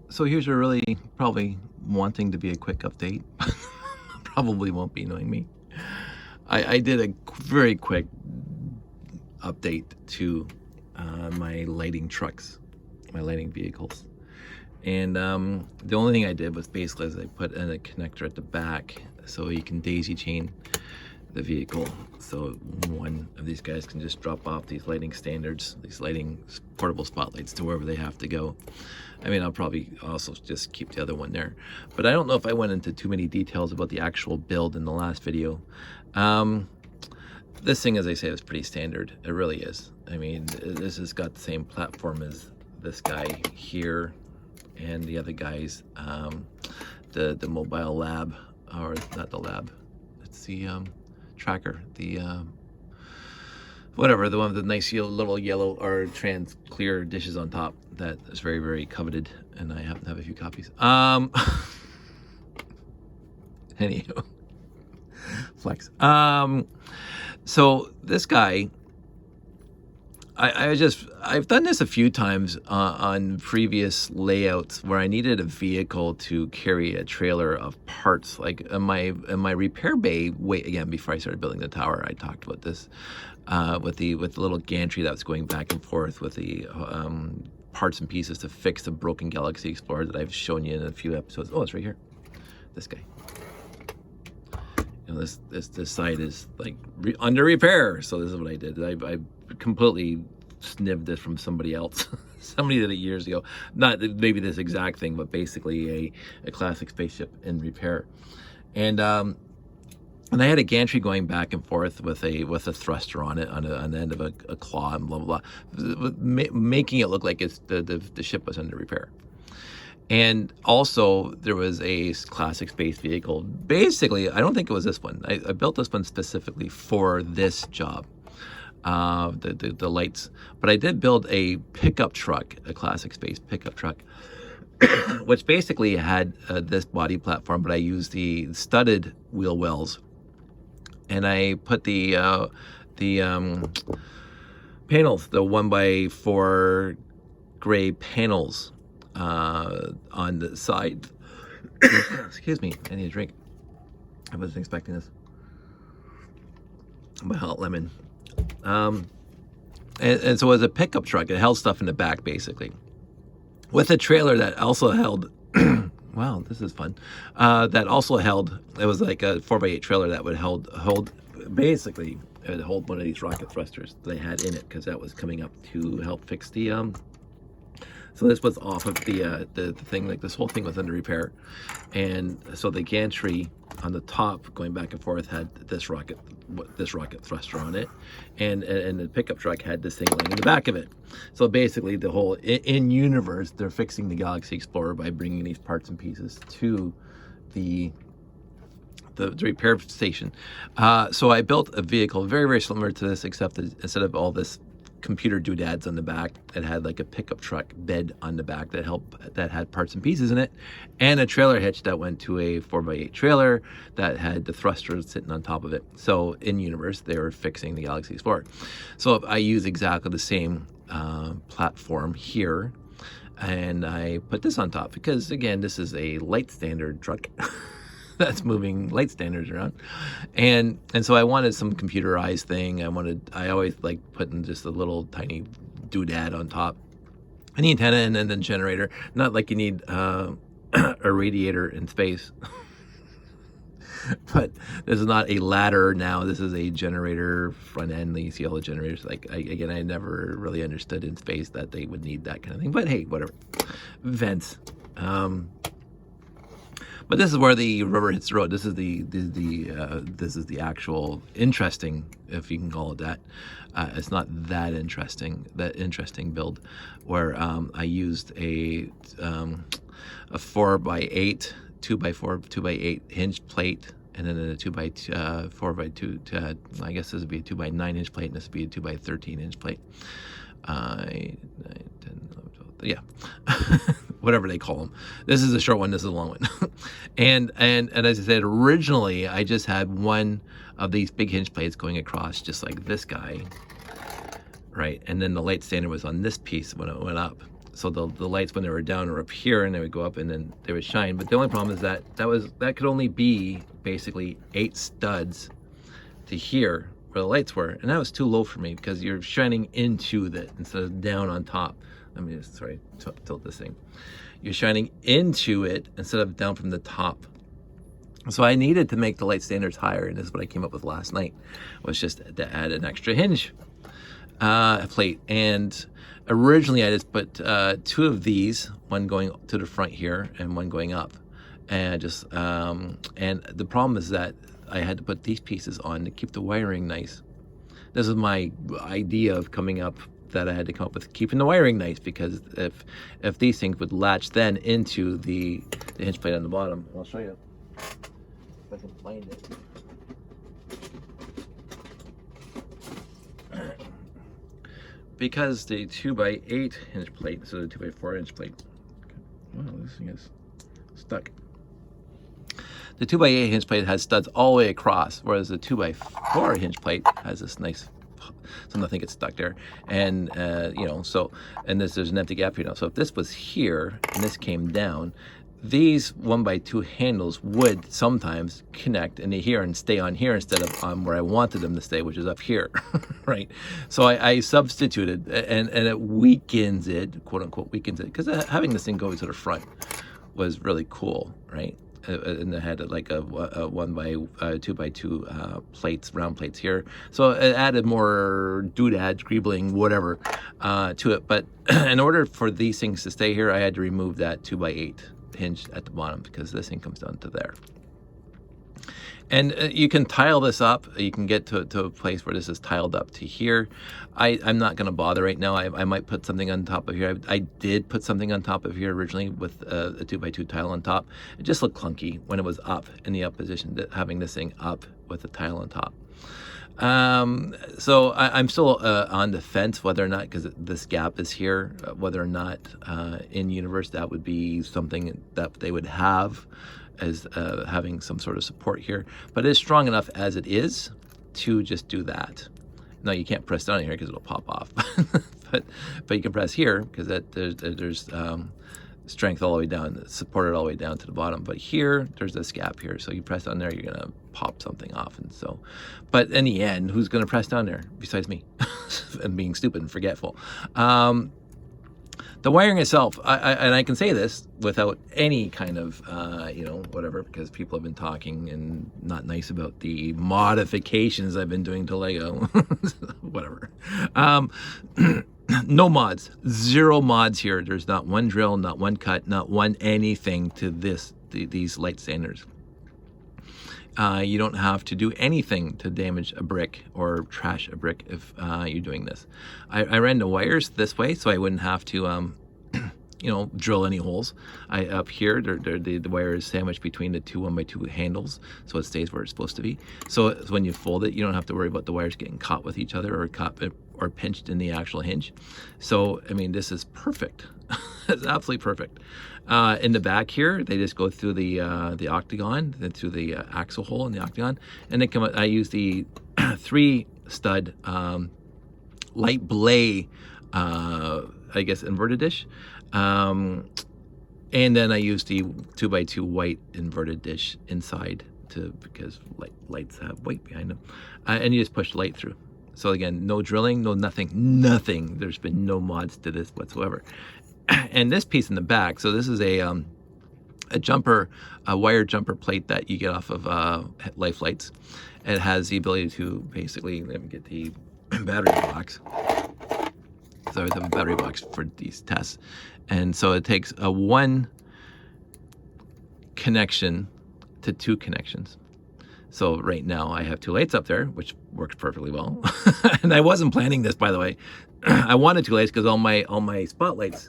So here's a really probably wanting to be a quick update. Probably won't be knowing me. I did a very quick update to my lighting trucks, my lighting vehicles. And the only thing I did was basically is I put in a connector at the back so you can daisy chain the vehicle. So one of these guys can just drop off these lighting standards, these lighting portable spotlights to wherever they have to go. I mean, I'll probably also just keep the other one there. But I don't know if I went into too many details about the actual build in the last video. This thing, as I say, is pretty standard. It really is. I mean, this has got the same platform as this guy here and the other guys. The mobile lab, or not the lab, it's the tracker, the whatever, the one with the nice little yellow or trans clear dishes on top. That is very, very coveted, and I happen to have a few copies. Anywho, flex. So this guy, I've done this a few times on previous layouts where I needed a vehicle to carry a trailer of parts. Like in my repair bay, again, before I started building the tower, I talked about this with the little gantry that was going back and forth with the parts and pieces to fix the broken Galaxy Explorer that I've shown you in a few episodes. Oh, it's right here. This guy. You know, this side is like under repair. So this is what I did. I completely snibbed this from somebody else. Somebody did it years ago. Not maybe this exact thing, but basically a classic spaceship in repair. And I had a gantry going back and forth with a thruster on it on the end of a claw and blah blah blah, making it look like it's the ship was under repair. And also there was a classic space vehicle. Basically, I don't think it was this one. I built this one specifically for this job, the lights. But I did build a pickup truck, a classic space pickup truck, which basically had this body platform, but I used the studded wheel wells. And I put the panels, the 1x4 gray panels on the side. Excuse me, I need a drink. I wasn't expecting this. My hot lemon. And so it was a pickup truck. It held stuff in the back, basically, with a trailer that also held. Wow, this is fun. That also held. It was like a 4x8 trailer that would hold basically. It would hold one of these rocket thrusters they had in it because that was coming up to help fix the So this was off of the thing, like this whole thing was under repair. And so the gantry on the top going back and forth had this rocket thruster on it. And the pickup truck had this thing laying in the back of it. So basically the whole, in universe, they're fixing the Galaxy Explorer by bringing these parts and pieces to the repair station. So I built a vehicle very, very similar to this, except that instead of all this computer doodads on the back, it had like a pickup truck bed on the back that had parts and pieces in it, and a trailer hitch that went to a 4x8 trailer that had the thrusters sitting on top of it. So in universe, they were fixing the Galaxy Explorer. So I use exactly the same platform here, and I put this on top because, again, this is a light standard truck. That's moving light standards around, and so I wanted some computerized thing. I always like putting just a little tiny doodad on top, an antenna, and then the generator. Not like you need a radiator in space, but this is not a ladder now. This is a generator front end. You see all the generators. Like again, I never really understood in space that they would need that kind of thing. But hey, whatever. Vents. But this is where the rubber hits the road. This is the actual interesting, if you can call it that. It's not that interesting build, where I used a 4x8, 2x8 hinge plate, and then a 4x2. I guess this would be a 2x9 inch plate, and this would be a 2x13 inch plate. 9, 10, 11, 12, yeah. Whatever they call them. This is a short one, this is a long one. and as I said, originally I just had one of these big hinge plates going across just like this guy, right? And then the light standard was on this piece when it went up. So the lights when they were down were up here, and they would go up, and then they would shine. But the only problem is that could only be basically 8 studs to here where the lights were, and that was too low for me because you're shining into it instead of down on top. Let me just tilt this thing. You're shining into it instead of down from the top. So I needed to make the light standards higher, and this is what I came up with last night, was just to add an extra hinge plate. And originally I just put 2 of these, one going to the front here and one going up, and just and the problem is that I had to put these pieces on to keep the wiring nice. This is my idea of coming up, that I had to come up with keeping the wiring nice, because if these things would latch then into the hinge plate on the bottom. I'll show you if I can find it. Because the 2x8 hinge plate instead of the 2x4 hinge plate. Wow, this thing is stuck. The 2x8 hinge plate has studs all the way across, whereas the 2x4 hinge plate has this nice, so nothing gets stuck there. And you know, so, and there's an empty gap here now. So if this was here and this came down, these 1x2 handles would sometimes connect in here and stay on here instead of on where I wanted them to stay, which is up here, right? So I substituted, and it weakens it, quote unquote, weakens it, because having this thing go to the front was really cool, right? And it had like a 2x2 plates, round plates here. So it added more doodads, greebling, whatever, to it. But in order for these things to stay here, I had to remove that 2x8 hinge at the bottom, because this thing comes down to there. And you can tile this up. You can get to a place where this is tiled up to here. I'm not going to bother right now. I might put something on top of here. I did put something on top of here originally with a 2x2 tile on top. It just looked clunky when it was up in the up position, having this thing up with a tile on top. So I'm still on the fence whether or not, because this gap is here, whether or not in universe that would be something that they would have as having some sort of support here. But it is strong enough as it is to just do that. Now you can't press down here because it'll pop off, but you can press here because there's strength all the way down, supported all the way down to the bottom. But here, there's this gap here. So you press down there, you're gonna pop something off. And so, but in the end, who's gonna press down there besides me and being stupid and forgetful? The wiring itself, and I can say this without any kind of, you know, whatever, because people have been talking and not nice about the modifications I've been doing to Lego, whatever. No mods, 0 mods here. There's not one drill, not one cut, not one anything to these light standards. You don't have to do anything to damage a brick or trash a brick if you're doing this. I ran the wires this way so I wouldn't have to, you know, drill any holes. Up here, the wire is sandwiched between the 2 1x2 handles, so it stays where it's supposed to be. So when you fold it, you don't have to worry about the wires getting caught with each other or pinched in the actual hinge. So, I mean, this is perfect. It's absolutely perfect. In the back here, they just go through the octagon, then through the axle hole in the octagon, and then I use the 3 stud light blade, I guess, inverted dish. And then I use the 2x2 white inverted dish inside because lights have white behind them. And you just push the light through. So again, no drilling, no nothing. There's been no mods to this whatsoever. And this piece in the back, so this is a wire jumper plate that you get off of life lights. It has the ability to basically, let me get the battery box. So I always have a battery box for these tests. And so it takes a 1 connection to 2 connections. So right now I have 2 lights up there, which works perfectly well. And I wasn't planning this, by the way. I wanted 2 lights because all my spotlights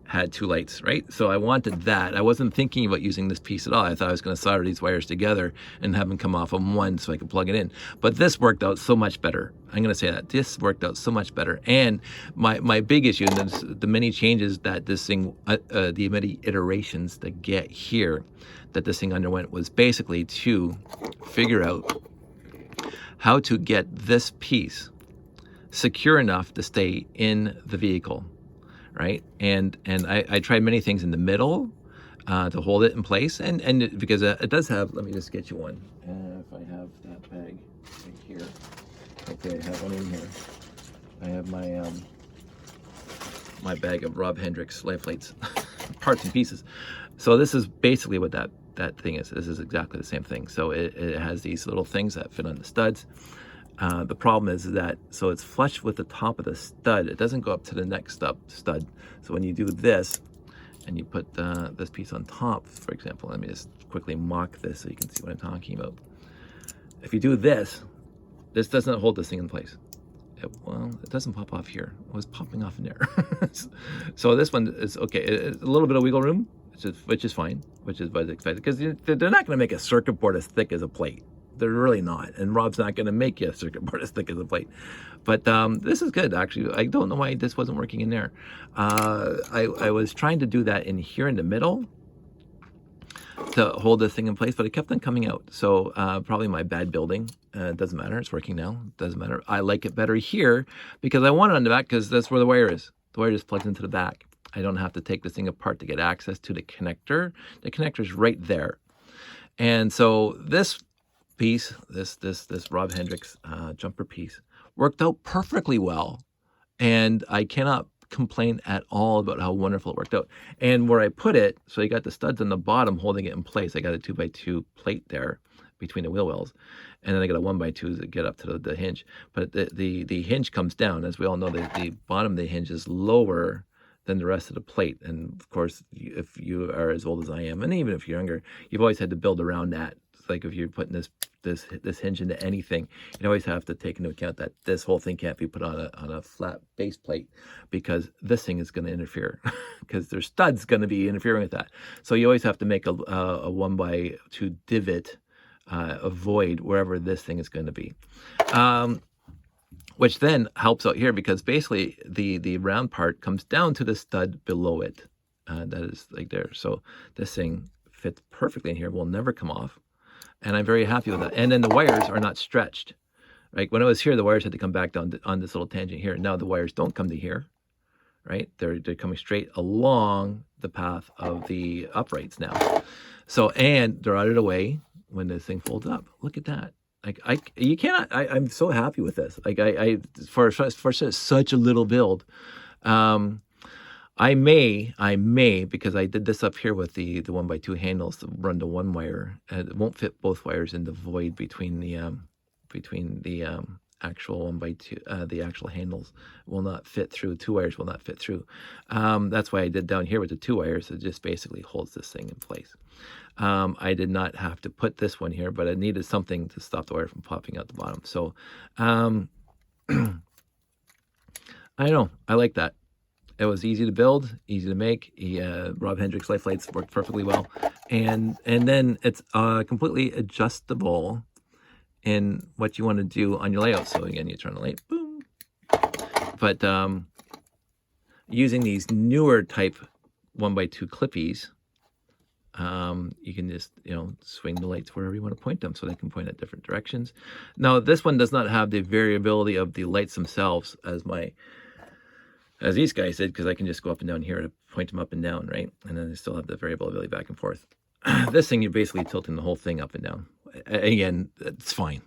had 2 lights, right? So I wanted that. I wasn't thinking about using this piece at all. I thought I was going to solder these wires together and have them come off on one so I could plug it in. But this worked out so much better. I'm going to say that. This worked out so much better. And my big issue, and the many changes that this thing, the many iterations that get here, that this thing underwent, was basically to figure out how to get this piece secure enough to stay in the vehicle, right? And I tried many things in the middle to hold it in place, and because it does have. Let me just get you one. If I have that bag right here, hopefully I have one in here. I have my bag of Rob Hendricks life lights, parts and pieces. So this is basically what that thing is. This is exactly the same thing. So it has these little things that fit on the studs. The problem is that, so it's flush with the top of the stud. It doesn't go up to the next stud. So when you do this, and you put this piece on top, for example, let me just quickly mock this so you can see what I'm talking about. If you do this, this doesn't hold this thing in place. Well, it doesn't pop off here. It was popping off in there. So this one is okay. It's a little bit of wiggle room, which is fine, which is what I expected, because they're not going to make a circuit board as thick as a plate. They're really not, and Rob's not going to make you a circuit board as thick as a plate. But this is good, actually. I don't know why this wasn't working in there. I was trying to do that in here in the middle to hold this thing in place, but it kept on coming out. So probably my bad building. It doesn't matter. It's working now. It doesn't matter. I like it better here because I want it on the back because that's where the wire is. The wire just plugs into the back. I don't have to take this thing apart to get access to the connector. The connector's right there. And so this piece, this Rob Hendricks jumper piece, worked out perfectly well, and I cannot complain at all about how wonderful it worked out. And where I put it, so you got the studs on the bottom holding it in place. I got a 2x2 plate there between the wheel wells, and then I got a 1x2 to get up to the hinge. But the hinge comes down, as we all know. The bottom of the hinge is lower than the rest of the plate, and of course, if you are as old as I am, and even if you're younger, you've always had to build around that. Like if you're putting this hinge into anything, you always have to take into account that this whole thing can't be put on a flat base plate, because this thing is going to interfere because there's studs going to be interfering with that. So you always have to make a 1x2 divot, a void wherever this thing is going to be. Which then helps out here because basically the round part comes down to the stud below it. That is like there. So this thing fits perfectly in here, will never come off. And I'm very happy with that. And then the wires are not stretched. Right? When I was here, the wires had to come back down on this little tangent here. Now the wires don't come to here. Right? They're coming straight along the path of the uprights now. So, and they're out of the way when this thing folds up. Look at that. Like you cannot. I'm so happy with this. Like for such a little build. I may, because I did this up here with the 1x2 handles to run to one wire. It won't fit both wires in the void between the actual 1x2, the actual handles will not fit through. Two wires will not fit through. That's why I did down here with the 2 wires. It just basically holds this thing in place. I did not have to put this one here, but I needed something to stop the wire from popping out the bottom. So, I don't know. I like that. It was easy to build, easy to make. Rob Hendricks life lights worked perfectly well, and then it's completely adjustable in what you want to do on your layout. So again, you turn the light, boom. But using these newer type 1x2 clippies, you can just swing the lights wherever you want to point them, so they can point at different directions. Now this one does not have the variability of the lights themselves as these guys did, because I can just go up and down here to point them up and down, right? And then they still have the variability back and forth. This thing, you're basically tilting the whole thing up and down. Again, it's fine.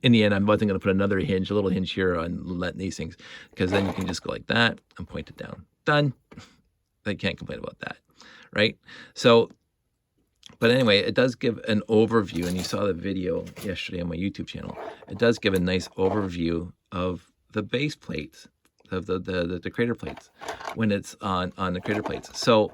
In the end, I wasn't going to put another hinge, a little hinge here on letting these things, because then you can just go like that and point it down. Done. I can't complain about that, right? So, but anyway, it does give an overview, and you saw the video yesterday on my YouTube channel. It does give a nice overview of the base plates, of the crater plates, when it's on the crater plates. So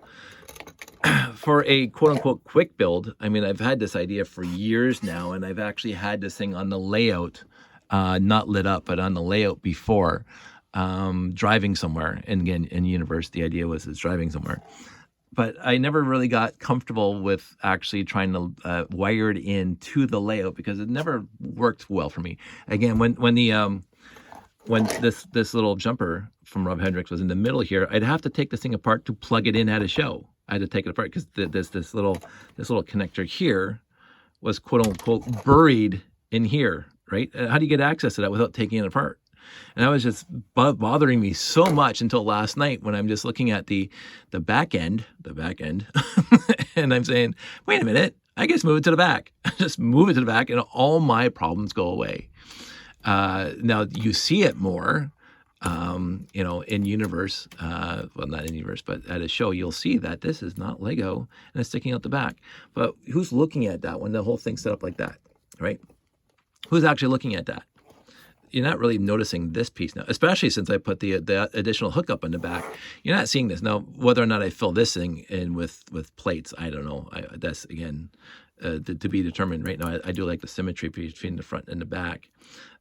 for a quote-unquote quick build, I mean, I've had this idea for years now, and I've actually had this thing on the layout, not lit up, but on the layout before, driving somewhere. And again, in university, the idea was it's driving somewhere. But I never really got comfortable with actually trying to wire it in to the layout, because it never worked well for me. Again, when this little jumper from Rob Hendricks was in the middle here, I'd have to take this thing apart to plug it in at a show. I had to take it apart because this little connector here was quote unquote buried in here, right? How do you get access to that without taking it apart? And that was just bothering me so much until last night when I'm just looking at the back end, and I'm saying, wait a minute, I just move it to the back. Just move it to the back and all my problems go away. Now you see it more, in universe, well, not in universe, but at a show, you'll see that this is not Lego and it's sticking out the back. But who's looking at that when the whole thing's set up like that, right? Who's actually looking at that? You're not really noticing this piece now, especially since I put the additional hookup in the back. You're not seeing this. Now, whether or not I fill this thing in with plates, I don't know. That's, again, to be determined. Right now, I do like the symmetry between the front and the back,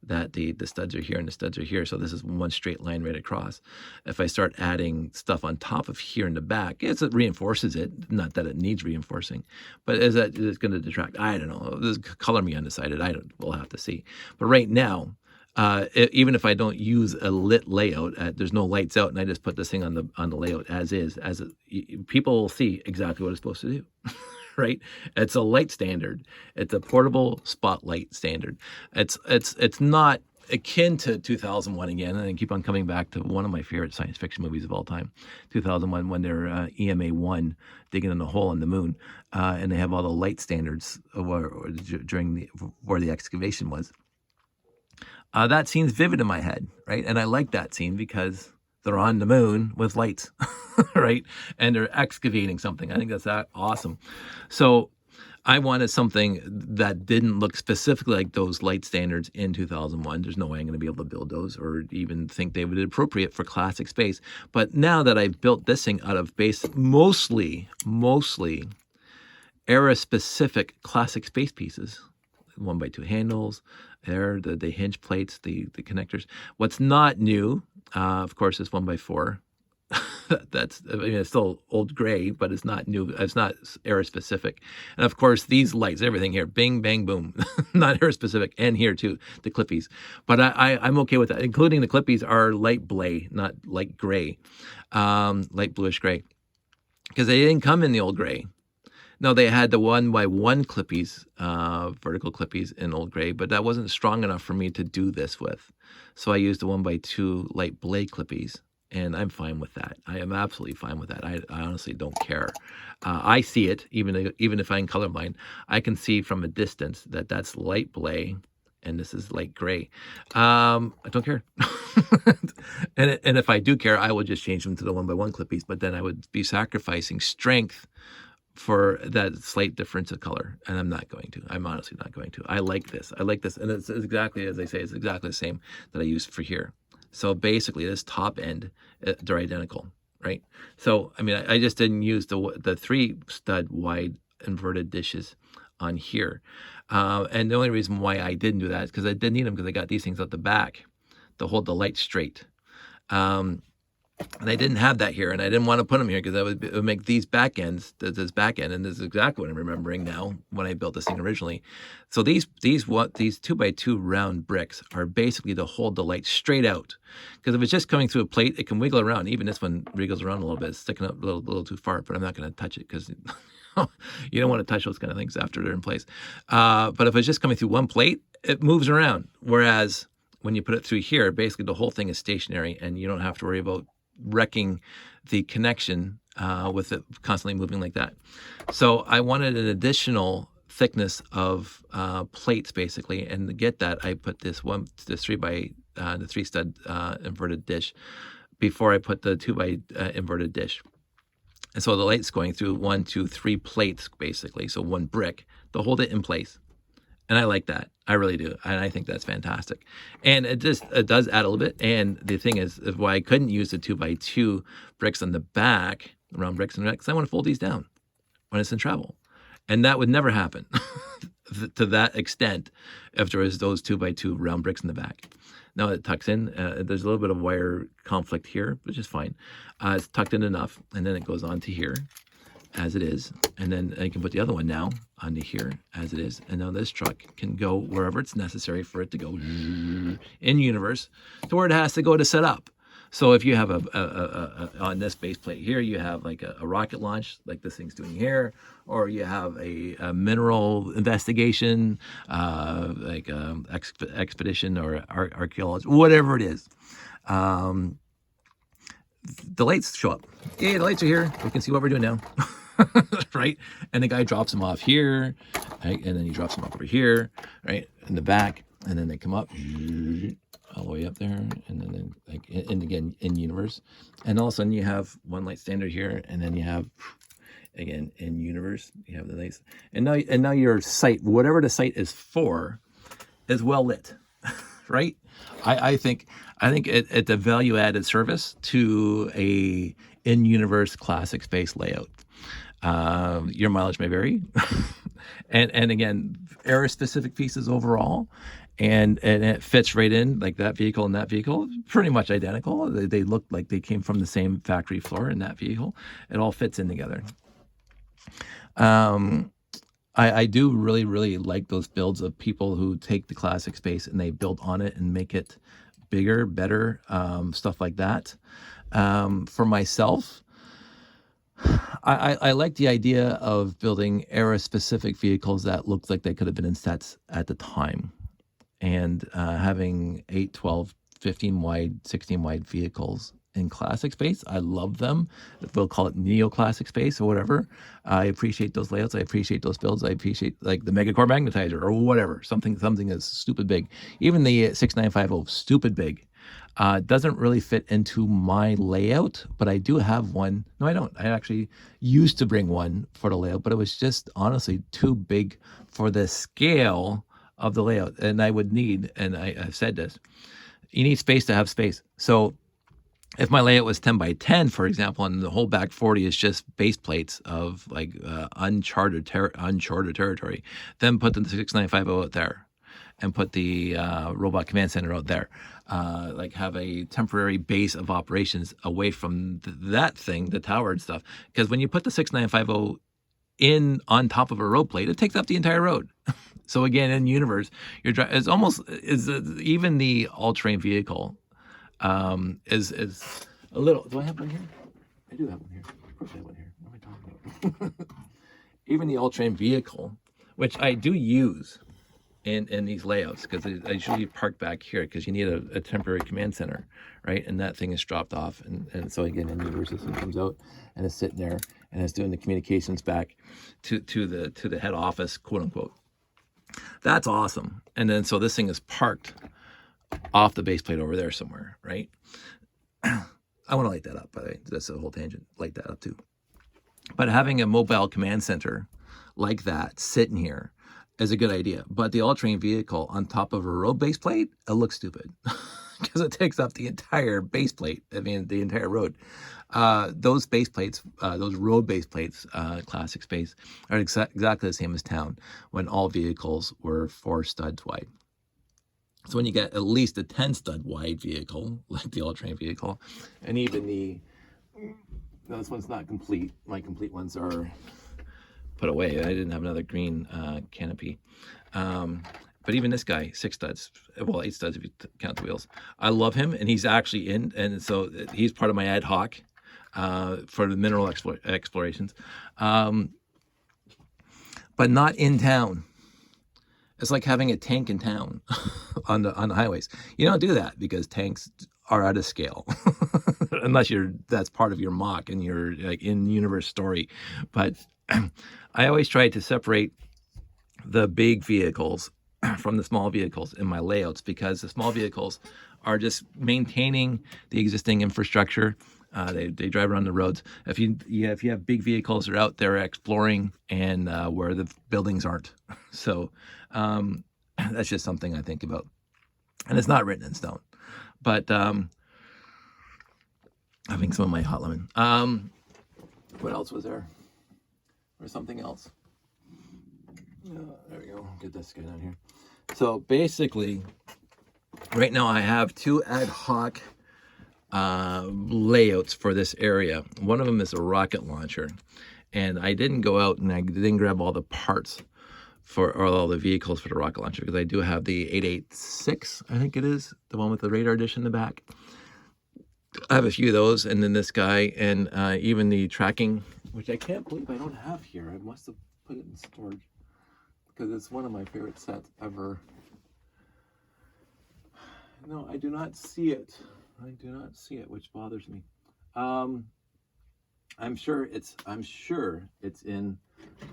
that the studs are here and the studs are here. So this is one straight line right across. If I start adding stuff on top of here in the back, it reinforces it. Not that it needs reinforcing, but is it going to detract? I don't know. There's color me undecided. We'll have to see. But right now, even if I don't use a lit layout, there's no lights out, and I just put this thing on the layout as is, people will see exactly what it's supposed to do, right? It's a light standard. It's a portable spotlight standard. It's not akin to 2001 again, and I keep on coming back to one of my favorite science fiction movies of all time, 2001, when they're EMA-1 digging in a hole in the moon, and they have all the light standards during where the excavation was. That scene's vivid in my head, right? And I like that scene because they're on the moon with lights, right? And they're excavating something. I think that's awesome. So I wanted something that didn't look specifically like those light standards in 2001. There's no way I'm going to be able to build those or even think they would be appropriate for classic space. But now that I've built this thing out of mostly era-specific classic space pieces, 1x2 handles, the hinge plates, the connectors. What's not new, of course, is 1x4. It's still old gray, but it's not new. It's not era specific. And of course, these lights, everything here, bing, bang, boom, not era specific. And here too, the clippies. But I'm okay with that, including the clippies are light blay, not light gray, light bluish gray, because they didn't come in the old gray. No, they had the 1x1 clippies, vertical clippies in old gray, but that wasn't strong enough for me to do this with. So I used the 1x2 light blade clippies, and I'm fine with that. I am absolutely fine with that. I honestly don't care. I see it, even if I'm colorblind, I can see from a distance that that's light blade and this is light gray. I don't care. and if I do care, I will just change them to the 1x1 clippies, but then I would be sacrificing strength for that slight difference of color, and I'm not going to. I'm honestly not going to. I like this, and it's exactly, as I say, it's exactly the same that I used for here. So basically, this top end, they're identical, right? So, I mean, I just didn't use the 3-stud wide inverted dishes on here. And the only reason why I didn't do that is because I didn't need them, because I got these things out the back to hold the light straight. And I didn't have that here, and I didn't want to put them here because it would make these back ends, this back end, and this is exactly what I'm remembering now when I built this thing originally. So these 2x2 round bricks are basically to hold the light straight out, because if it's just coming through a plate, it can wiggle around. Even this one wiggles around a little bit, it's sticking up a little too far, but I'm not going to touch it because you don't want to touch those kind of things after they're in place. But if it's just coming through one plate, it moves around. Whereas when you put it through here, basically the whole thing is stationary, and you don't have to worry about wrecking the connection with it constantly moving like that. So I wanted an additional thickness of plates, basically, and to get that, I put the 3-stud inverted dish before I put the 2x inverted dish. And so the light's going through 1, 2, 3 plates, basically, so one brick to hold it in place. And I like that. I really do. And I think that's fantastic. And it does add a little bit. And the thing is why I couldn't use the 2x2 bricks on the back, round bricks on the back, because I want to fold these down when it's in travel. And that would never happen to that extent if there was those 2x2 round bricks in the back. Now it tucks in. There's a little bit of wire conflict here, which is fine. It's tucked in enough. And then it goes on to here as it is, and then I can put the other one now onto here as it is, and now this truck can go wherever it's necessary for it to go in universe to where it has to go to set up. So if you have on this base plate here, you have like a rocket launch, like this thing's doing here, or you have a mineral investigation, like expedition or archaeology, whatever it is. Um, the lights show up. Hey, the lights are here. We can see what we're doing now. Right? And the guy drops them off here, right? And then he drops them off over here, right? In the back, and then they come up all the way up there, and then like, and again, in universe. And all of a sudden you have one light standard here, and then you have, again, in universe, you have the lights. And now your site, whatever the site is for, is well lit, right? I think it's a value added service to a in-universe classic space layout. Your mileage may vary, and again, era specific pieces overall, and it fits right in, like that vehicle and that vehicle, pretty much identical. They look like they came from the same factory floor in that vehicle. It all fits in together. I do really like those builds of people who take the classic space and they build on it and make it bigger, better, stuff like that. For myself, I like the idea of building era-specific vehicles that looked like they could have been in sets at the time, and having 8, 12, 15 wide, 16 wide vehicles in classic space. I love them. We'll call it neoclassic space or whatever. I appreciate those layouts. I appreciate those builds. I appreciate like the Megacore Magnetizer or whatever. Something that's stupid big. Even the 6950, stupid big. Doesn't really fit into my layout, but I do have one. No, I don't. I actually used to bring one for the layout, but it was just honestly too big for the scale of the layout. And I would need, and I've said this, you need space to have space. So if my layout was 10 by 10, for example, and the whole back 40 is just base plates of like uncharted territory, then put the 6950 out there and put the robot command center out there. Like have a temporary base of operations away from that thing, the tower and stuff. Because when you put the 6950 in on top of a road plate, it takes up the entire road. So again, in universe, it's almost even the all-terrain vehicle is a little. Do I have one here? I do have one here. Of course I have one here. What am I talking about? Even the all-terrain vehicle, which I do use in these layouts, because I usually park back here because you need a temporary command center, right? And that thing is dropped off, and so again, in universe, this thing comes out and it's sitting there and it's doing the communications back to the head office, quote unquote. That's awesome. And then so this thing is parked off the base plate over there somewhere, right? I want to light that up, by the way. That's a whole tangent. Light that up too. But having a mobile command center like that sitting here is a good idea. But the all-terrain vehicle on top of a road base plate, it looks stupid because it takes up the entire base plate. I mean, the entire road. Those base plates, those road base plates, classic space, are exactly the same as town when all vehicles were 4 studs wide. So when you get at least a 10 stud wide vehicle, like the all-terrain vehicle, and even no, this one's not complete. My complete ones are put away. I didn't have another green canopy. But even this guy, 6 studs, well, 8 studs if you count the wheels. I love him, and he's actually in, and so he's part of my ad hoc for the mineral explorations, but not in town. It's like having a tank in town on the highways. You don't do that because tanks are out of scale, unless that's part of your mock and your like in-universe story. But I always try to separate the big vehicles from the small vehicles in my layouts, because the small vehicles are just maintaining the existing infrastructure. They drive around the roads. If you have big vehicles, they're out there exploring and where the buildings aren't. So that's just something I think about, and it's not written in stone. But having some of my hot lemon. What else was there? Or something else? There we go. Get this guy down here. So basically, right now I have 2 ad hoc layouts for this area. One of them is a rocket launcher, and I didn't go out and I didn't grab all the parts for all the vehicles for the rocket launcher, because I do have the 886, I think it is, the one with the radar dish in the back. I have a few of those, and then this guy, and even the tracking, which I can't believe I don't have here. I must have put it in storage because it's one of my favorite sets ever. No, I do not see it. I do not see it, which bothers me. I'm sure it's in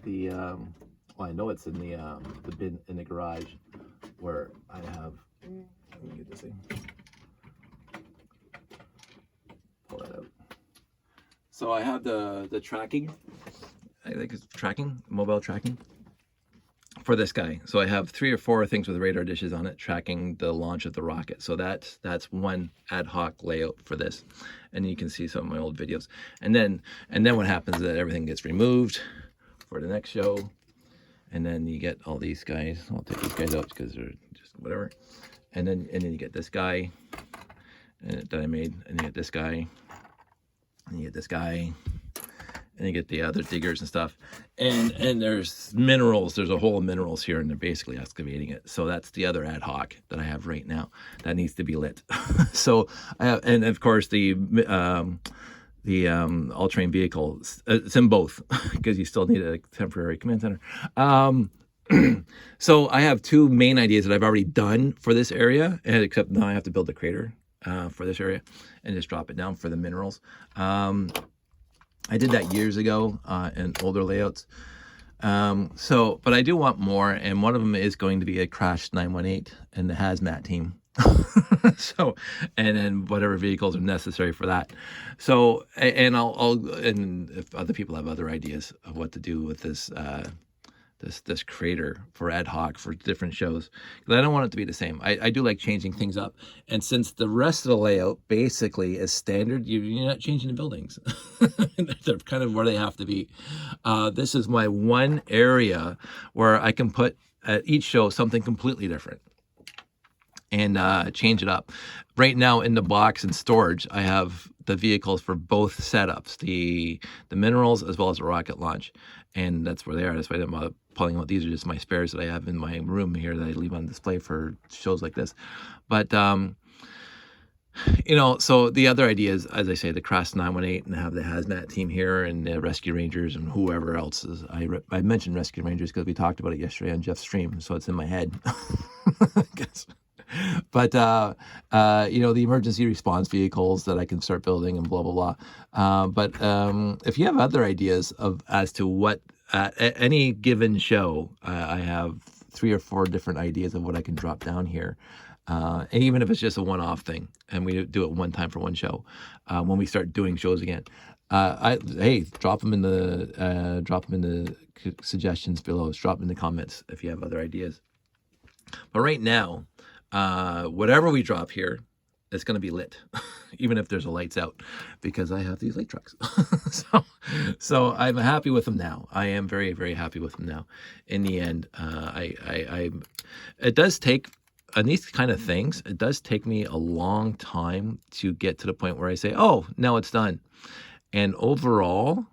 the well, I know it's in the bin in the garage where I have. Let me get this thing. Pull that out. So I have the tracking. I think it's tracking, mobile tracking for this guy. So I have 3 or 4 things with radar dishes on it tracking the launch of the rocket. So that's one ad hoc layout for this. And you can see some of my old videos. And then what happens is that everything gets removed for the next show. And then you get all these guys. I'll take these guys out because they're just whatever. And then you get this guy that I made, and you get this guy, and you get this guy, and you get the other diggers and stuff. And there's minerals. There's a hole of minerals here, and they're basically excavating it. So that's the other ad hoc that I have right now that needs to be lit. So I have, and of course the all-terrain vehicle. It's in both because you still need a temporary command center. So I have 2 main ideas that I've already done for this area, except now I have to build a crater for this area and just drop it down for the minerals. I did that years ago in older layouts. But I do want more, and one of them is going to be a crashed 918 and the hazmat team. So, and then whatever vehicles are necessary for that. So, and and if other people have other ideas of what to do with this, this crater for ad hoc for different shows, because I don't want it to be the same. I do like changing things up, and since the rest of the layout basically is standard, you're not changing the buildings. They're kind of where they have to be. This is my one area where I can put at each show something completely different and change it up. Right now in the box and storage, I have the vehicles for both setups, the minerals as well as the rocket launch, and that's where they are. That's why I'm pulling out. These are just my spares that I have in my room here that I leave on display for shows like this. But so the other idea is, as I say, the Crash 918 and have the hazmat team here and the rescue rangers and whoever else is. I mentioned rescue rangers because we talked about it yesterday on Jeff's stream, so it's in my head. I guess. But the emergency response vehicles that I can start building and blah blah blah. But if you have other ideas as to what at any given show, I have 3 or 4 different ideas of what I can drop down here. And even if it's just a one-off thing, and we do it one time for one show, when we start doing shows again, drop them in the suggestions below. Drop them in the comments if you have other ideas. But right now, whatever we drop here, it's going to be lit, even if there's a lights out, because I have these light trucks. so I'm happy with them now. I am very, very happy with them now. In the end, it does take, on these kind of things, it does take me a long time to get to the point where I say, oh, now it's done. And overall,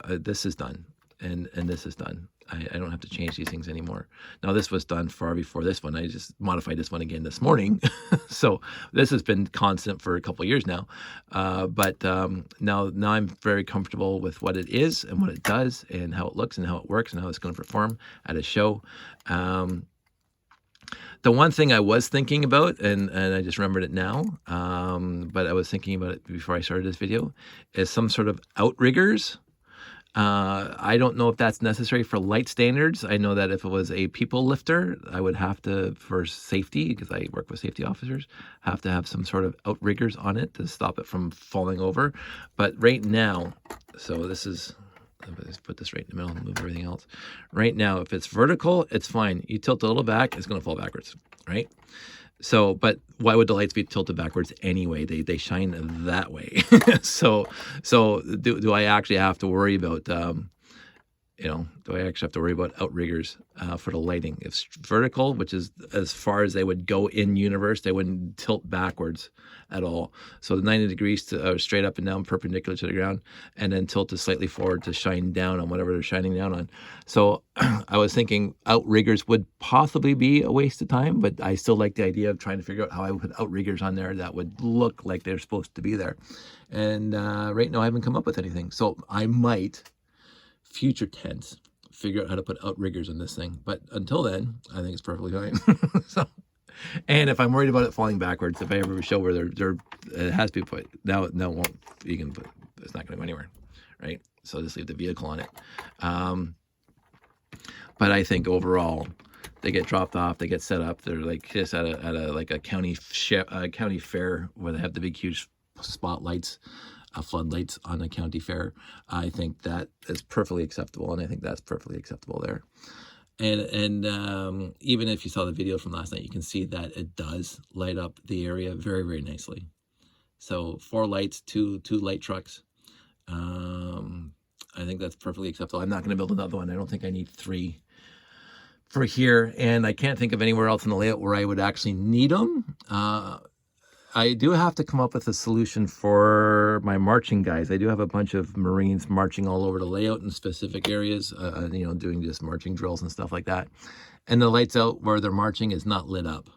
this is done, and this is done. I don't have to change these things anymore. Now, this was done far before this one. I just modified this one again this morning. So this has been constant for a couple of years now. But now I'm very comfortable with what it is and what it does and how it looks and how it works and how it's going to perform at a show. The one thing I was thinking about, and I just remembered it now, but I was thinking about it before I started this video, is some sort of outriggers. I don't know if that's necessary for light standards. I know that if it was a people lifter, I would have to, for safety, because I work with safety officers, have to have some sort of outriggers on it to stop it from falling over. But right now, so this is, let's put this right in the middle and move everything else. Right now, if it's vertical, it's fine. You tilt a little back, it's going to fall backwards, right? So, but why would the lights be tilted backwards anyway? They shine that way. So do I actually have to worry about, do I actually have to worry about outriggers for the lighting? If vertical, which is as far as they would go in universe, they wouldn't tilt backwards at all. So the 90 degrees to straight up and down, perpendicular to the ground, and then tilt to slightly forward to shine down on whatever they're shining down on. So I was thinking outriggers would possibly be a waste of time, but I still like the idea of trying to figure out how I would put outriggers on there that would look like they're supposed to be there. And right now I haven't come up with anything. So I might, future tense, figure out how to put outriggers on this thing. But until then, I think it's perfectly fine. So, and if I'm worried about it falling backwards, if I ever show where it has to be put, now it won't, you can put, it's not going to go anywhere, right? So just leave the vehicle on it. But I think overall, they get dropped off, they get set up. They're like just at a county fair where they have the big huge spotlights, floodlights on a county fair. I think that is perfectly acceptable, and I think that's perfectly acceptable there. And even if you saw the video from last night, you can see that it does light up the area very, very nicely. So 4 lights, two light trucks. I think that's perfectly acceptable. I'm not going to build another one. I don't think I need 3 for here, and I can't think of anywhere else in the layout where I would actually need them. I do have to come up with a solution for my marching guys. I do have a bunch of Marines marching all over the layout in specific areas, doing just marching drills and stuff like that. And the lights out where they're marching is not lit up.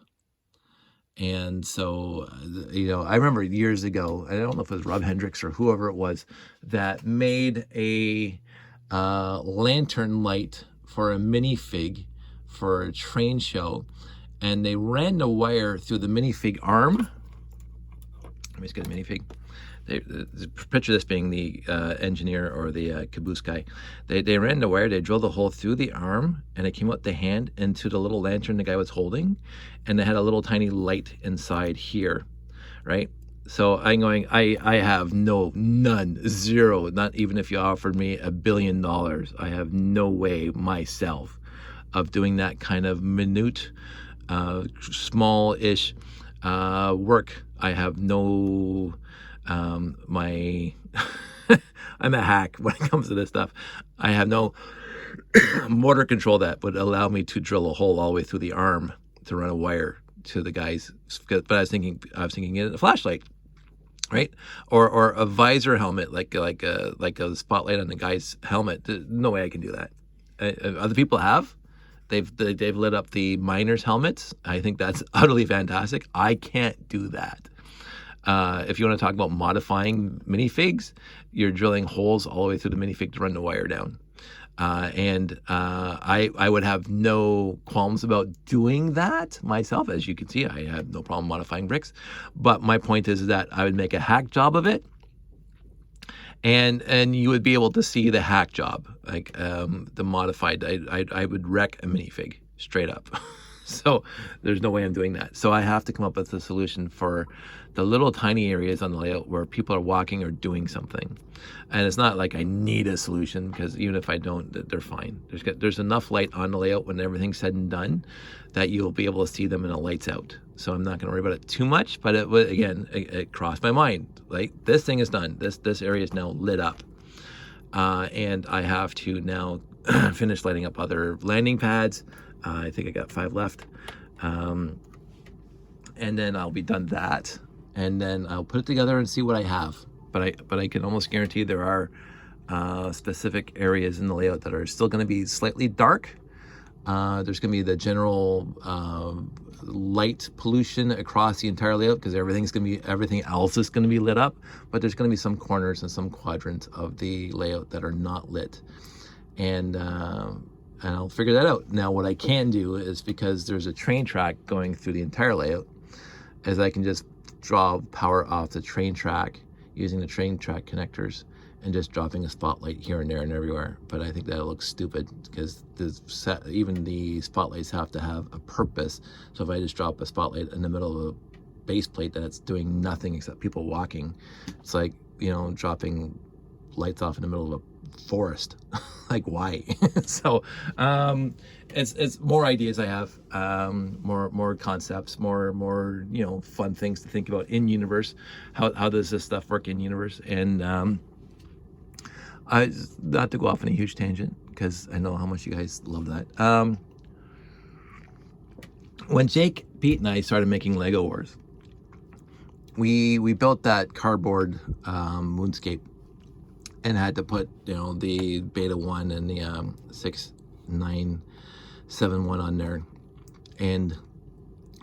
And so, I remember years ago, I don't know if it was Rob Hendricks or whoever it was, that made a lantern light for a minifig for a train show. And they ran the wire through the minifig arm. Let me just get a minifig. Picture this being the engineer or the caboose guy. They ran the wire, they drilled a hole through the arm, and it came out the hand into the little lantern the guy was holding, and they had a little tiny light inside here, right? So I'm going, I have none, zero, not even if you offered me $1 billion. I have no way myself of doing that kind of minute, small-ish work. I have no, I'm a hack when it comes to this stuff. I have no motor control that would allow me to drill a hole all the way through the arm to run a wire to the guys. But I was thinking a flashlight, right? Or a visor helmet, like a spotlight on the guy's helmet. There's no way I can do that. Other people have. They've lit up the miners' helmets. I think that's utterly fantastic. I can't do that. If you want to talk about modifying minifigs, you're drilling holes all the way through the minifig to run the wire down. I would have no qualms about doing that myself. As you can see, I have no problem modifying bricks. But my point is that I would make a hack job of it. And you would be able to see the hack job, like the modified. I would wreck a minifig straight up. So there's no way I'm doing that. So I have to come up with a solution for the little tiny areas on the layout where people are walking or doing something. And it's not like I need a solution, because even if I don't, they're fine. There's enough light on the layout when everything's said and done that you'll be able to see them in a lights out. So I'm not going to worry about it too much, but it crossed my mind. Like, this thing is done. This area is now lit up. And I have to now finish lighting up other landing pads. I think I got 5 left. And then I'll be done that. And then I'll put it together and see what I have. But I can almost guarantee there are specific areas in the layout that are still going to be slightly dark. There's going to be the general light pollution across the entire layout, because everything else is going to be lit up. But there's going to be some corners and some quadrants of the layout that are not lit. And I'll figure that out. Now, what I can do is, because there's a train track going through the entire layout, is I can just draw power off the train track using the train track connectors and just dropping a spotlight here and there and everywhere. But I think that looks stupid, because even the spotlights have to have a purpose. So if I just drop a spotlight in the middle of a base plate that's doing nothing except people walking, it's like, dropping lights off in the middle of a forest. Like, why? So it's more ideas I have, more concepts, more fun things to think about in universe. How does this stuff work in universe? And not to go off on a huge tangent, because I know how much you guys love that. When Jake, Pete, and I started making Lego Wars, we built that cardboard moonscape and had to put, you know, the Beta 1 and the 6971 on there. And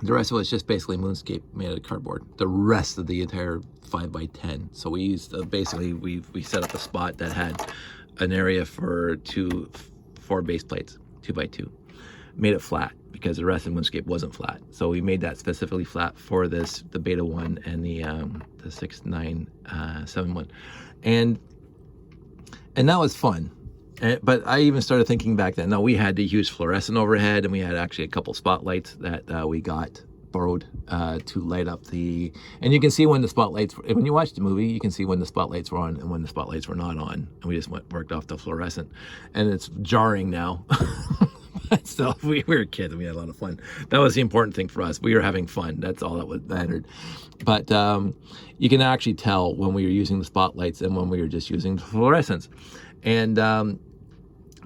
the rest of it was just basically moonscape made out of cardboard. The rest of the entire 5x10. So we used, basically, we set up a spot that had an area for 4 base plates, 2x2. Made it flat because the rest of the moonscape wasn't flat. So we made that specifically flat for this, the Beta 1 and the 6971. And that was fun. But I even started thinking back then, no, we had the huge fluorescent overhead, and we had actually a couple spotlights that we got borrowed to light up the, and you can see when the spotlights, when you watch the movie, you can see when the spotlights were on and when the spotlights were not on. And we just worked off the fluorescent, and it's jarring now. So we were kids and we had a lot of fun. That was the important thing for us. We were having fun. That's all that mattered. But you can actually tell when we were using the spotlights and when we were just using the fluorescents. And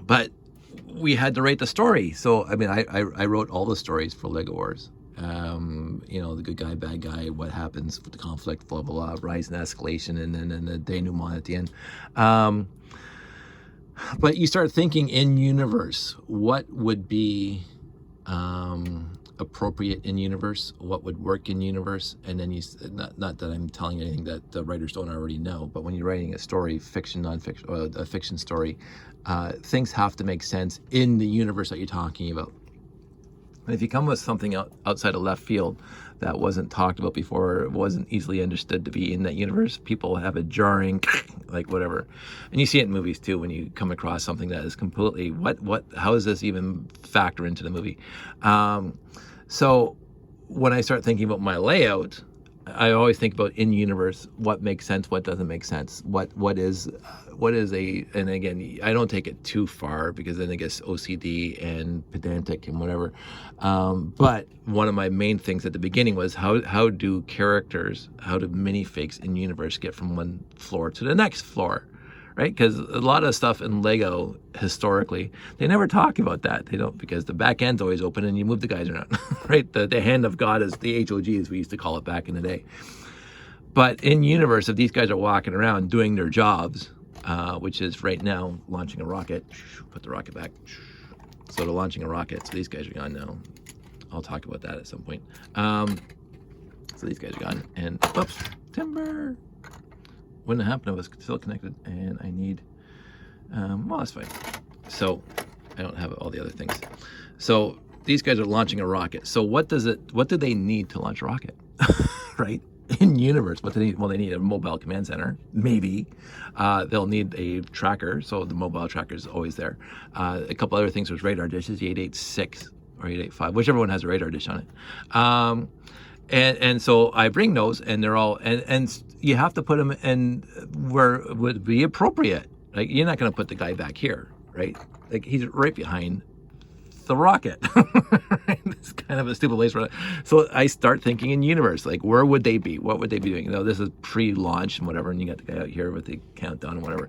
but we had to write the story. So I mean, I wrote all the stories for Lego Wars. You know, the good guy, bad guy, what happens with the conflict, blah blah blah, rise and escalation, and then the denouement at the end. But you start thinking in universe, what would be appropriate in universe, what would work in universe, and then you, not that I'm telling you anything that the writers don't already know, but when you're writing a story, fiction, nonfiction, or a fiction story, things have to make sense in the universe that you're talking about. And if you come with something outside of left field that wasn't talked about before, or wasn't easily understood to be in that universe, people have a jarring, like whatever. And you see it in movies too, when you come across something that is completely, how does this even factor into the movie? So when I start thinking about my layout, I always think about in universe, what makes sense, what doesn't make sense, what is a, and again, I don't take it too far because then it gets OCD and pedantic and whatever. But one of my main things at the beginning was how do minifigs in universe get from one floor to the next floor, right? Because a lot of stuff in Lego historically, they never talk about that. They don't, because the back end's always open and you move the guys around, right? The hand of God is the HOG, as we used to call it back in the day. But in universe, if these guys are walking around doing their jobs, which is right now launching a rocket, put the rocket back. So they're launching a rocket. So these guys are gone now. I'll talk about that at some point. So these guys are gone, and whoops, timber. Wouldn't have happened, I was still connected, and I need, well, that's fine. So I don't have all the other things. So these guys are launching a rocket. So what do they need to launch a rocket, right? In universe, what do they need? Well, they need a mobile command center, maybe. They'll need a tracker, so the mobile tracker is always there. A couple other things, there's radar dishes, the 886 or 885, whichever one has a radar dish on it. And so I bring those, and they're all, and you have to put them in where it would be appropriate. Like, you're not going to put the guy back here, right? Like, he's right behind the rocket. It's kind of a stupid place for it. So I start thinking in universe, like, where would they be? What would they be doing? You know, this is pre-launch and whatever, and you got the guy out here with the countdown and whatever.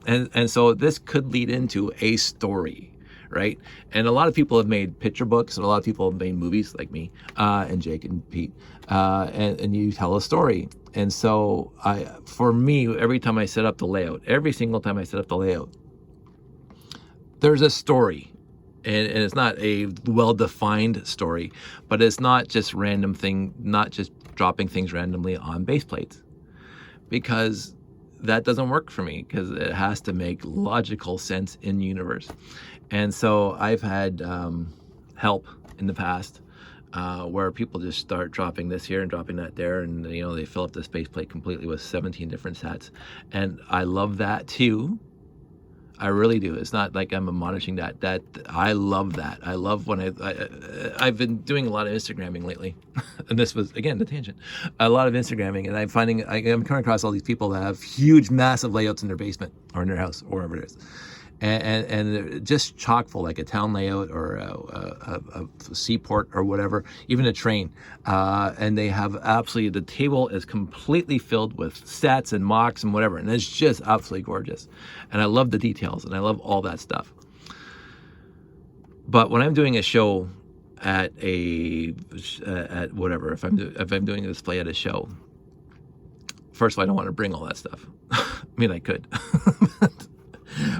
And so this could lead into a story, right? And a lot of people have made picture books, and a lot of people have made movies, like me and Jake and Pete, and you tell a story. And so for me, every time I set up the layout, every single time I set up the layout, there's a story. And it's not a well-defined story, but it's not just random thing, not just dropping things randomly on base plates, because that doesn't work for me, because it has to make logical sense in universe. And so I've had help in the past where people just start dropping this here and dropping that there, and you know, they fill up the space plate completely with 17 different sets. And I love that too. I really do. It's not like I'm admonishing that. I love that. I love when I've been doing a lot of Instagramming lately, and this was again the tangent. A lot of Instagramming, and I'm coming across all these people that have huge, massive layouts in their basement or in their house or wherever it is, and they're just chock full, like a town layout or a seaport or whatever, even a train, and they have absolutely, the table is completely filled with sets and mocks and whatever, and it's just absolutely gorgeous. And I love the details, and I love all that stuff. But when I'm doing a show at at whatever, if I'm doing a display at a show, first of all, I don't want to bring all that stuff. I mean, I could.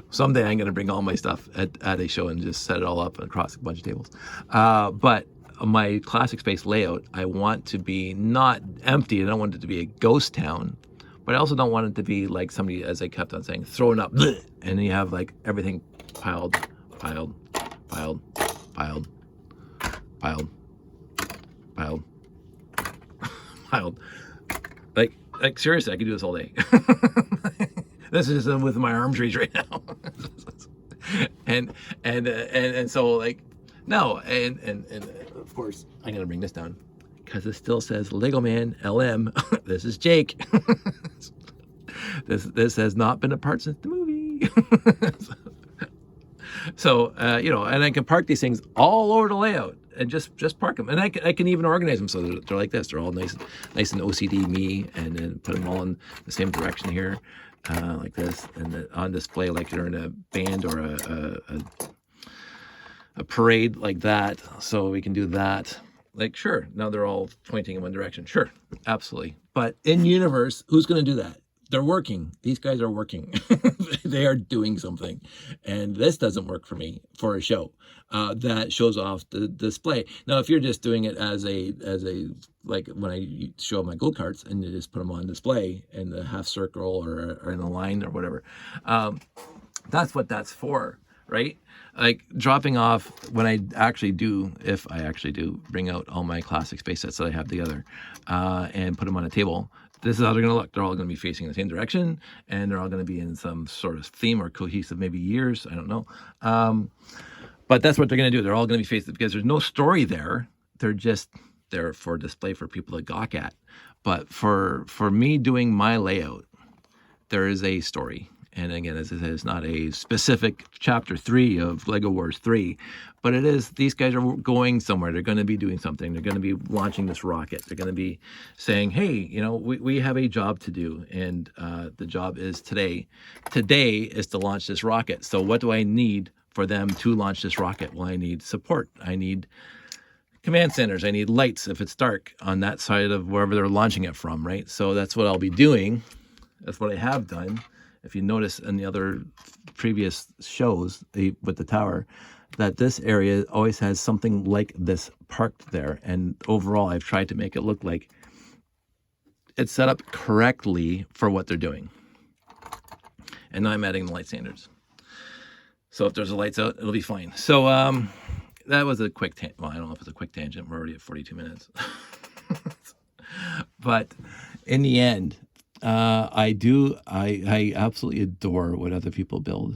Someday I'm going to bring all my stuff at a show and just set it all up across a bunch of tables. But my classic space layout, I want to be not empty. I don't want it to be a ghost town, but I also don't want it to be like somebody, as I kept on saying, throwing up, and then you have like everything piled, piled, piled, piled, piled, piled, piled. Like seriously, I could do this all day. This is with my arms raised right now. and so like no, and of course I'm gonna bring this down because it still says Lego Man LM. This is Jake. This has not been apart since the movie. So you know, and I can park these things all over the layout and just park them, and I can even organize them so they're like this. They're all nice and OCD me, and then put them all in the same direction here, like this, and on display like they're in a band or a parade like that. So we can do that. Like sure, now they're all pointing in one direction. Sure, absolutely. But in universe, who's going to do that? They're working. These guys are working. They are doing something. And this doesn't work for me for a show that shows off the display. Now, if you're just doing it as a like when I show my go-karts and you just put them on display in the half circle or in a line or whatever, that's what that's for, right? Like dropping off when I actually do, if I actually do bring out all my classic space sets that I have together and put them on a table. This is how they're going to look. They're all going to be facing the same direction, and they're all going to be in some sort of theme or cohesive, maybe years. I don't know. But that's what they're going to do. They're all going to be facing, because there's no story there. They're just there for display for people to gawk at. But for me doing my layout, there is a story. And again, as I said, it's not a specific chapter 3 of Lego Wars 3, but it is, these guys are going somewhere. They're going to be doing something. They're going to be launching this rocket. They're going to be saying, hey, you know, we have a job to do. And the job is today. Today is to launch this rocket. So what do I need for them to launch this rocket? Well, I need support. I need command centers. I need lights if it's dark on that side of wherever they're launching it from, right? So that's what I'll be doing. That's what I have done. If you notice in the other previous shows with the tower, that this area always has something like this parked there. And overall, I've tried to make it look like it's set up correctly for what they're doing. And now I'm adding the light standards. So if there's the lights out, it'll be fine. So that was a quick well, I don't know if it's a quick tangent. We're already at 42 minutes. But in the end, I absolutely adore what other people build.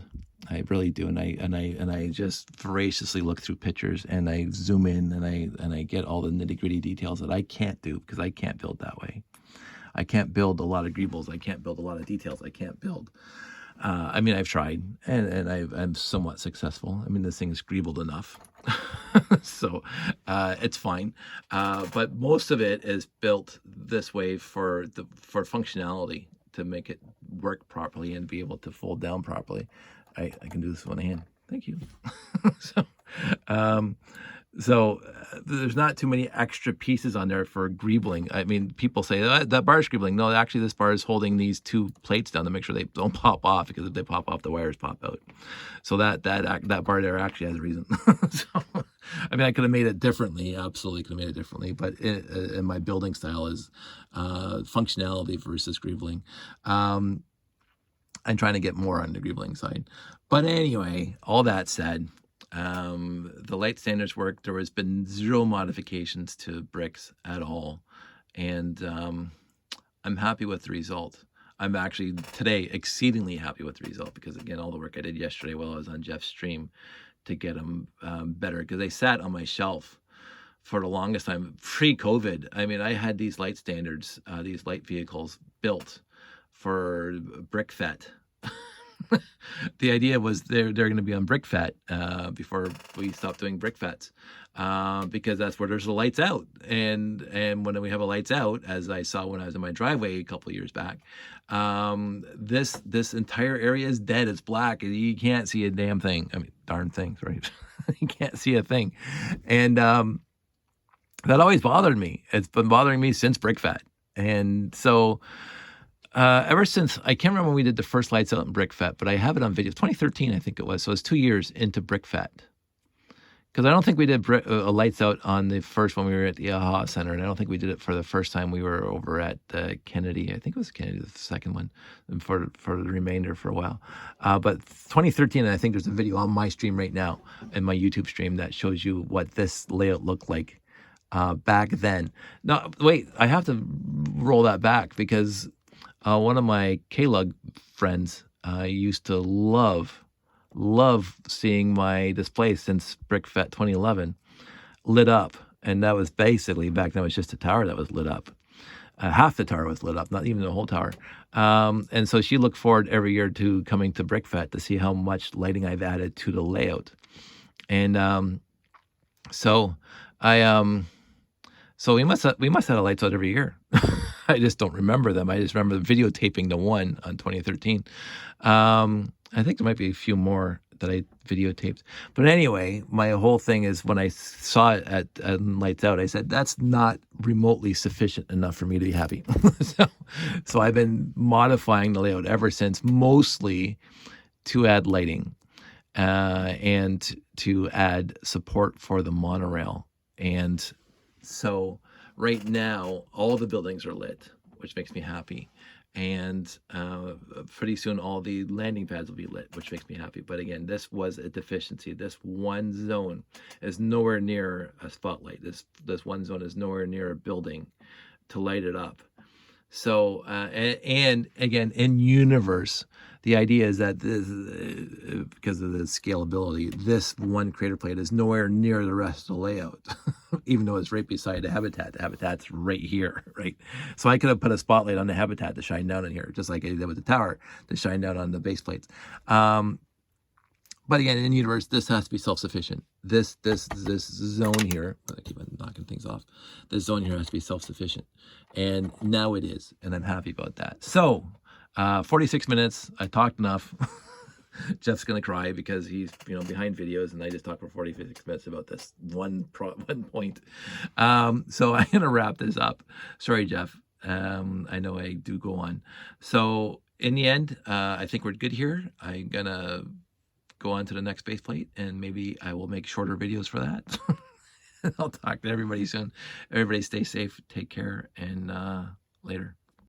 I really do, and I just voraciously look through pictures, and I zoom in, and I get all the nitty-gritty details that I can't do because I can't build that way. I can't build a lot of greebles. I can't build a lot of details. I can't build. I mean, I've tried, and I'm somewhat successful. I mean, this thing's greebled enough. So it's fine, but most of it is built this way for functionality, to make it work properly and be able to fold down properly. I can do this with one hand. Thank you. So there's not too many extra pieces on there for greebling. I mean, people say that bar is greebling. No, actually, this bar is holding these 2 plates down to make sure they don't pop off, because if they pop off, the wires pop out. So that bar there actually has a reason. So, I mean, I could have made it differently. Absolutely could have made it differently. But in my building style is functionality versus greebling. I'm trying to get more on the greebling side. But anyway, all that said, the light standards work. There has been 0 modifications to bricks at all, and I'm happy with the result. I'm actually today exceedingly happy with the result, because again, all the work I did yesterday while I was on Jeff's stream to get them better, because they sat on my shelf for the longest time pre-COVID. I mean, I had these light standards, these light vehicles built for BrickFet. The idea was they're going to be on BrickFet before we stop doing BrickFets, because that's where there's the lights out. And when we have a lights out, as I saw when I was in my driveway a couple of years back, this entire area is dead. It's black. You can't see a damn thing. I mean, darn things, right? You can't see a thing. And that always bothered me. It's been bothering me since BrickFat. And so ever since, I can't remember when we did the first lights out in BrickFat, but I have it on video. 2013, I think it was. So it's 2 years into BrickFat. Because I don't think we did lights out on the first when we were at the AHA Center, and I don't think we did it for the first time we were over at Kennedy. I think it was Kennedy, the second one, and for the remainder for a while. But 2013, I think there's a video on my stream right now, in my YouTube stream, that shows you what this layout looked like back then. No, wait, I have to roll that back because one of my K-Lug friends used to love seeing my display since BrickFat 2011 lit up. And that was basically, back then it was just a tower that was lit up. Half the tower was lit up, not even the whole tower. And so she looked forward every year to coming to BrickFat to see how much lighting I've added to the layout. And so we must have the lights out every year. I just don't remember them. I just remember videotaping the one on 2013. I think there might be a few more that I videotaped. But anyway, my whole thing is when I saw it at Lights Out, I said, that's not remotely sufficient enough for me to be happy. So I've been modifying the layout ever since, mostly to add lighting and to add support for the monorail. And so right now, all the buildings are lit, which makes me happy. And pretty soon all the landing pads will be lit, which makes me happy. But again, this was a deficiency. This one zone is nowhere near a spotlight. This one zone is nowhere near a building to light it up. So, and again, in universe, the idea is that this, because of the scalability, this one crater plate is nowhere near the rest of the layout, even though it's right beside the habitat. The habitat's right here, right? So I could have put a spotlight on the habitat to shine down in here, just like I did with the tower to shine down on the base plates. But again, in universe, this has to be self-sufficient. This zone here, I keep on knocking things off. This zone here has to be self-sufficient. And now it is, and I'm happy about that. So, 46 minutes, I talked enough. Jeff's gonna cry because he's behind videos, and I just talked for 46 minutes about this one point. So I'm gonna wrap this up. Sorry, Jeff. I know I do go on. So in the end, I think we're good here. I'm gonna go on to the next base plate, and maybe I will make shorter videos for that. I'll talk to everybody soon. Everybody stay safe, take care, and later.